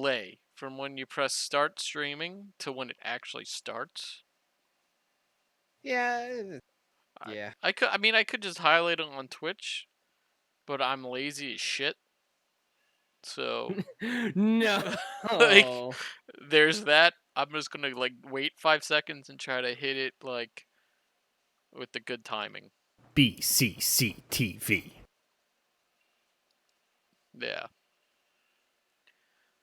delay from when you press start streaming to when it actually starts. Yeah. Yeah. I could just highlight it on Twitch, but I'm lazy as shit. So No. like there's that. I'm just gonna like wait 5 seconds and try to hit it like with the good timing. BCCTV. Yeah.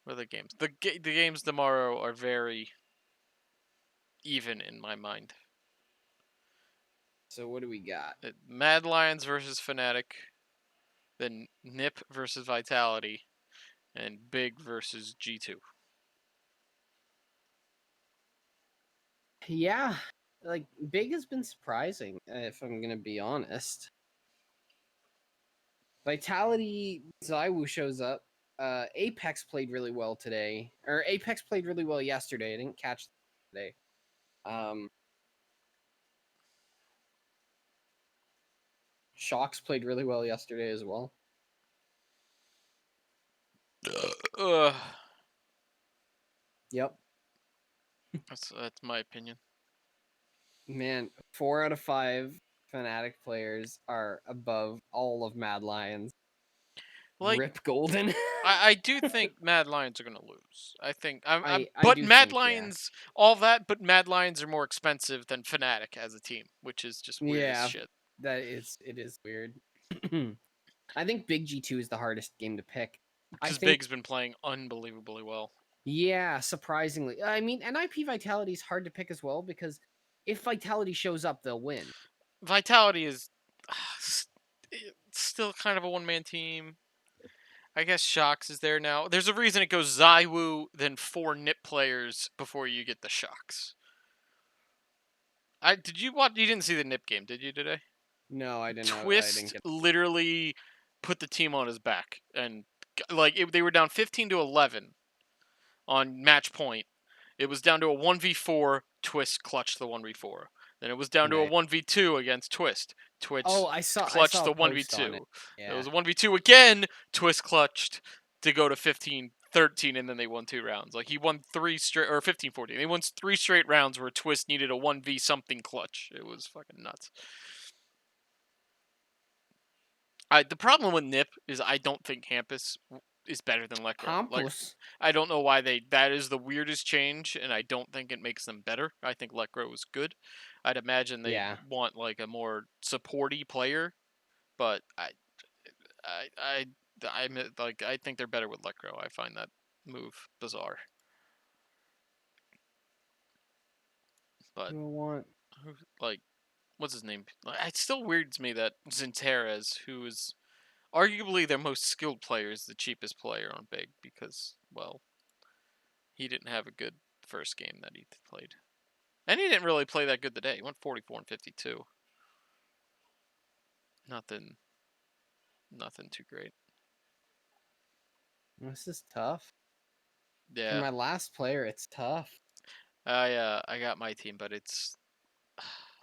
What are the games? The games tomorrow are very even in my mind. So what do we got? Mad Lions versus Fnatic, then Nip versus Vitality, and Big versus G2. Yeah. Like, Big has been surprising, if I'm going to be honest. Vitality, Zywoo shows up. Apex played really well today. Or Apex played really well yesterday. I didn't catch today. Shocks played really well yesterday as well. Ugh. Yep. That's my opinion. Man, 4 out of 5 Fnatic players are above all of Mad Lions. Like, Rip Golden. I do think Mad Lions are gonna lose. I think I but do Mad think, yeah. Lions, all that, but Mad Lions are more expensive than Fnatic as a team, which is just weird as Yeah, shit. it is weird. I think Big G2 is the hardest game to pick. I Because think, Big's been playing unbelievably well. yeah, surprisingly. I mean, NIP Vitality is hard to pick as well because if Vitality shows up, they'll win. Vitality is still kind of a one-man team. I guess Shocks is there now. There's a reason it goes Zywoo, then 4 Nip players before you get the Shocks. Did you watch? You didn't see the Nip game, did you today? No, I didn't know. I didn't Twist get. literally put the team on his back, and like they were down 15-11 on match point. It was down to a 1v4. Twist clutched the 1v4. Then it was down to a Nice. 1v2 against Twist. Oh, Twitch I saw clutched a the post on 1v2. it. It Yeah. was a 1v2 again. Twist clutched to go to 15-13, and then they won 2 rounds. Like he won 3 straight, or 15-14. They won 3 straight rounds where Twist needed a 1v something clutch. It was fucking nuts. The problem with Nip is I don't think Campus is better than Lekro. Like, Campus. I don't know why that is the weirdest change, and I don't think it makes them better. I think Lekro is good. I'd imagine they Yeah. want like a more supporty player, but I think they're better with Lekro. I find that move bizarre. But You want like, what's his name? It still weirds me that Zinteres, who is arguably their most skilled player, is the cheapest player on Big because, well, he didn't have a good first game that he played. And he didn't really play that good today. He went 44 and 52. Nothing too great. this is tough. For Yeah. my last player, it's tough. I got my team, but it's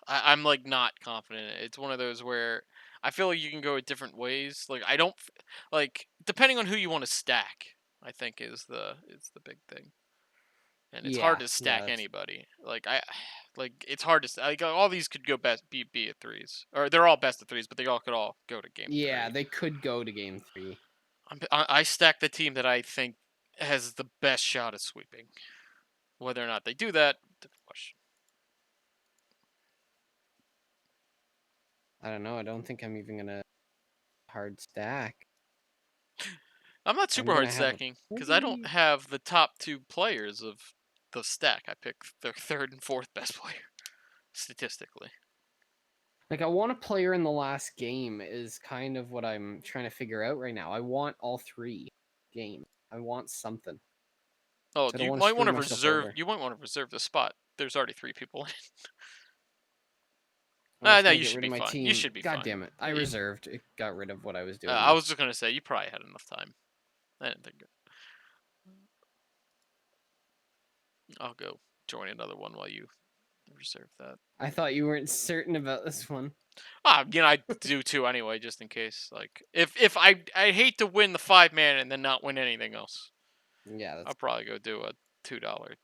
I'm like not confident. It's one of those where I feel like you can go different ways. Like I don't like depending on who you want to stack, I think is the big thing. And it's hard to stack anybody. Like it's hard to like all these could go be at threes, or they're all best of threes, but they all could all go to game. Yeah, 3. they could go to game 3. I stack the team that I think has the best shot at sweeping. Whether or not they do that, different question. I don't know. I don't think I'm even gonna hard stack. I'm not super hard stacking because I don't have the top 2 players of the stack. I pick the 3rd and 4th best player statistically. Like, I want a player in the last game is kind of what I'm trying to figure out right now. I want all 3 games. I want something. Oh, So you might want to reserve. You might want to reserve the spot. There's already 3 people in. No, you should be fine. You should be fine. God damn it! I reserved. It got rid of what I was doing. I was just gonna say you probably had enough time. I didn't think it. I'll go join another one while you reserve that. I thought you weren't certain about this one. I do too anyway, just in case. Like, if I hate to win the 5-man and then not win anything else. Yeah, that's I'll probably go do a $2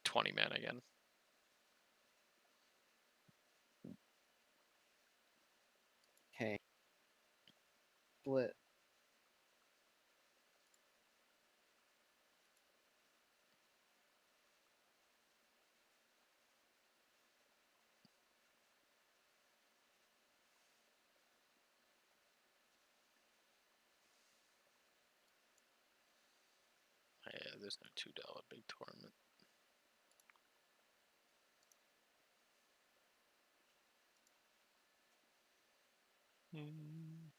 20-man again. okay. Split. Yeah, there's no $2 big tournament. Mm.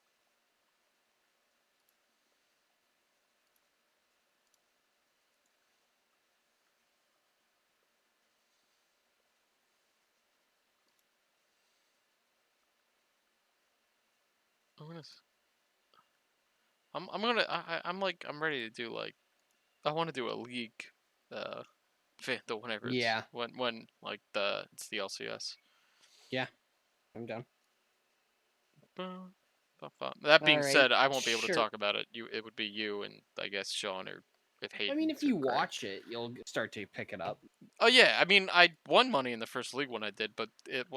I'm gonna. I'm gonna. I'm ready to do like. I want to do a league. Fanduel whenever it's Yeah, when like it's the LCS. yeah, I'm done. That All being right, said, I won't be able to sure. talk about it. It would be you and I guess Sean or if I mean, Hayden's if or you Greg. watch it, you'll start to pick it up. Oh yeah, I mean I won money in the first league when I did, but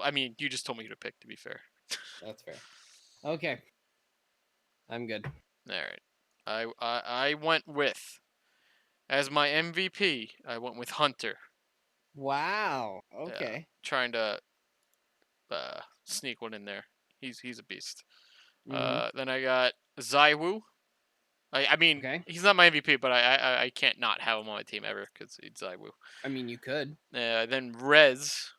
I mean you just told me who to pick. To be fair. That's fair. Okay, I'm good. All right, I went with as my MVP. I went with Hunter. Wow. Yeah, Okay. trying to sneak one in there. He's a beast. Mm-hmm. Then I got Zaiwu. I mean, Okay. he's not my MVP, but I can't not have him on my team ever because he's Zaiwu. I mean, you could. Then Rez.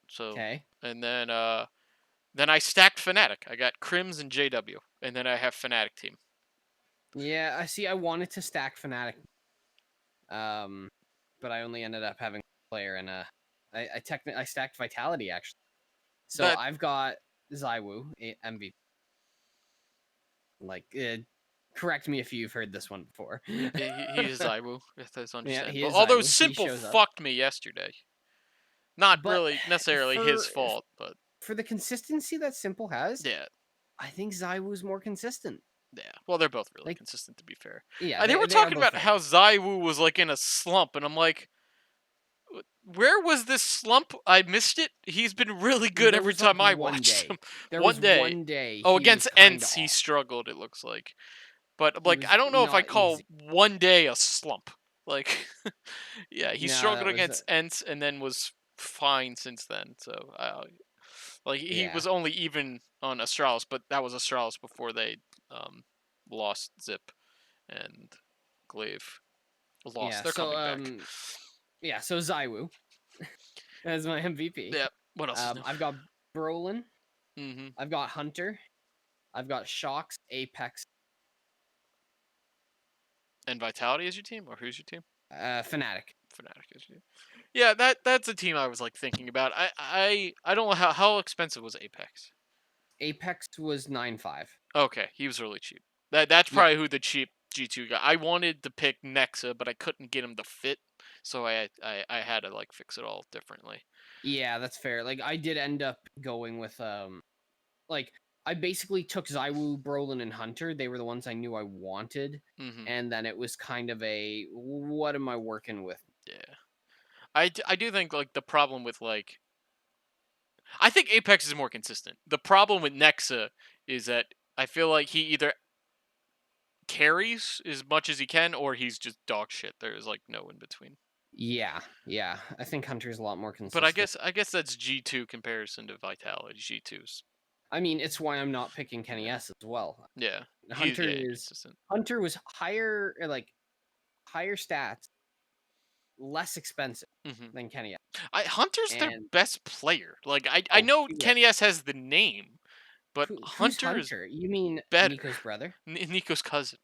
So Okay. and then I stacked Fnatic. I got Crims and JW, and then I have Fnatic team. Yeah, I see. I wanted to stack Fnatic, but I only ended up having a player and I stacked Vitality actually. So That I've got Zaiwu MVP. Like, correct me if you've heard this one before. he is Zaiwu. If that's Yeah, he understandable. is Although Zaiwu. He Simple shows up, fucked me yesterday. Not but really necessarily his for fault, but for the consistency that Simple has, yeah, I think Zaiwu's more consistent. yeah. Well, they're both really Like, consistent, to be fair. yeah, They were they are talking both about very how Zaiwu was like in a slump, and I'm like, where was this slump? I missed it. He's been really good there every was like time I one watched him. day. There was One day. one day Oh, he was against kind of Ents, he off. struggled, it looks like. But, He like, was I don't know if I not call easy. one day a slump. Like, yeah, he No, that struggled was against Ents and then was fine since then. So, like, he yeah, was only even on Astralis, but that was Astralis before they um, lost Zip and Glaive. Lost. yeah. They're So coming back. yeah. So Zaiwu as my MVP. Yeah. What else is new? I've got Brolin. Mm-hmm. I've got Hunter. I've got Shocks, Apex, And Vitality is your team, or who's your team? Fnatic. Fnatic is your team. Yeah, that's a team I was like thinking about. I don't know how expensive was Apex. Apex was 9.5. Okay, he was really cheap. That's Yeah, probably who the cheap G2 guy. I wanted to pick Nexa, but I couldn't get him to fit, so I had to like fix it all differently. yeah, that's fair. Like I did end up going with like I basically took Zaiwu, Brolin, and Hunter. They were the ones I knew I wanted, Hmm. and then it was kind of a what am I working with? Yeah, I do think like the problem with like I think Apex is more consistent. The problem with Nexa is that I feel like he either carries as much as he can or he's just dog shit. There's like no in between. Yeah, yeah. I think Hunter's a lot more But consistent. I guess that's G2 comparison to Vitality. G2's I mean, it's why I'm not picking Kenny yeah. S as well. Yeah. He's Hunter yeah, is inconsistent. Hunter was higher, like higher stats, less expensive Hmm. than Kenny S. Hunter's their And best player. Like I oh, know he is. Kenny S has the name, but Who's Hunter is Hunter? You mean better. Nico's brother? Nico's cousin.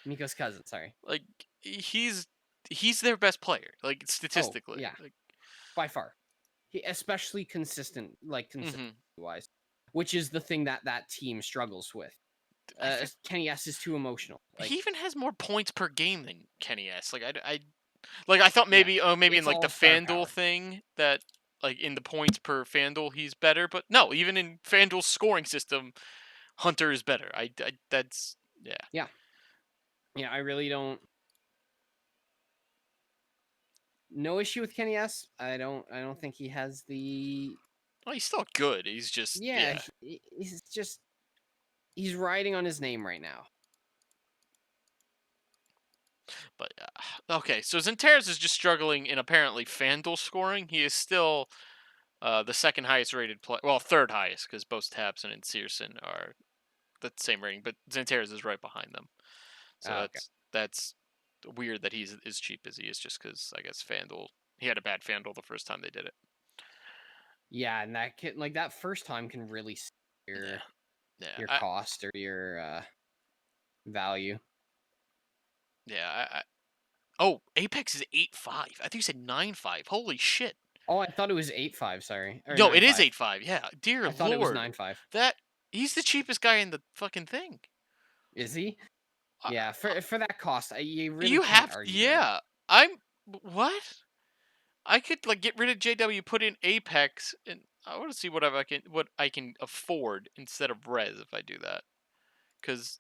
Nico's cousin. Sorry. Like he's he's their best player. Like Oh, statistically. yeah, Like by far. He especially consistent, like consistency hmm wise, which is the thing that that team struggles with. I think Kenny S is too emotional. he Like, even has more points per game than Kenny S. Like I thought yeah, maybe in it's like the all star FanDuel power. thing that like in the points per FanDuel he's better, but no, even in FanDuel's scoring system, Hunter is better. I that's yeah. Yeah, yeah. I really don't. No issue with Kenny S. I don't think he has the. Well, he's still good. He's just Yeah, yeah. he's just he's riding on his name right now. But okay, so Zenteras is just struggling in apparently Fanduel scoring. He is still the second highest rated player. Well, third highest because both Tapson and Searson are the same rating, but Zenteras is right behind them. So Okay. that's weird that he's as cheap as he is, just because I guess Fanduel he had a bad Fanduel the first time they did it. Yeah, and that can like that first time can really see Yeah, your yeah, cost or your value. yeah. Oh, Apex is 8.5. I think you said 9.5. Holy shit! Oh, I thought it was 8.5. Sorry, or No, it is 9.5. 8.5. Yeah, dear I thought it was lord, 9.5. that he's the cheapest guy in the fucking thing. Is he? I, Yeah, for that cost, you really You can't have, argue that. yeah. I'm what? I could like get rid of JW, put in Apex, and I want to see what I can afford instead of Res if I do that, because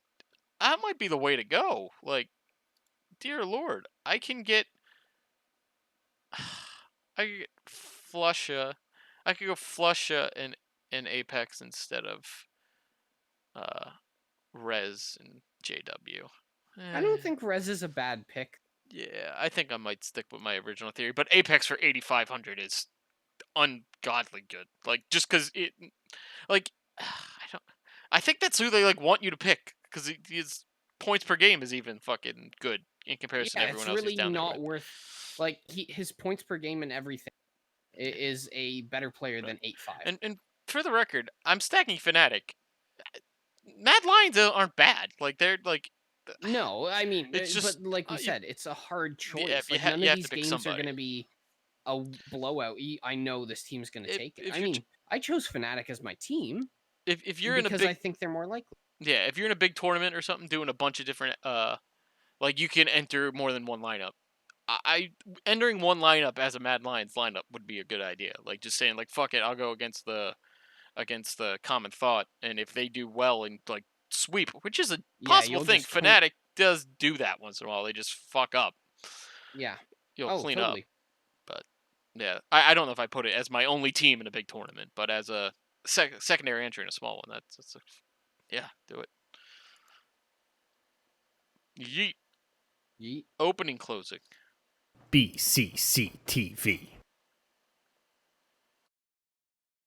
that might be the way to go. Like, dear lord, I can get, I could get Flusha, I could go Flusha and Apex instead of uh Res and JW. I don't think Res is a bad pick. Yeah, I think I might stick with my original theory, but Apex for 8,500 is ungodly good. Like just because it, like, I don't. I think that's who they like want you to pick because his points per game is even fucking good in comparison to Yeah, it's everyone else he's really down there not with. worth like his points per game and everything is a better player Right. than 8.5. And for the record, I'm stacking Fnatic. Mad Lions aren't bad. Like they're like, No, I mean, it's just but like we you. said, it's a hard Yeah, choice. Like none you of have to these pick games are going somebody. to be a blowout. I know this team's going to take it. If I you're mean, I chose Fnatic as my team if you're in a because I big, think they're more likely. yeah, if you're in a big tournament or something, doing a bunch of different like you can enter more than one lineup. I entering one lineup as a Mad Lions lineup would be a good idea. Like just saying like fuck it, I'll go against the common thought, and if they do well and like sweep, which is a Yeah, possible you'll thing. just clean. Fnatic does do that once in a while. They just fuck up. Yeah. You'll Oh, clean up, totally. but yeah, I don't know if I put it as my only team in a big tournament, but as a secondary entry in a small one, that's a, yeah, do it. Yeet. Yeet. Opening closing. BCCTV.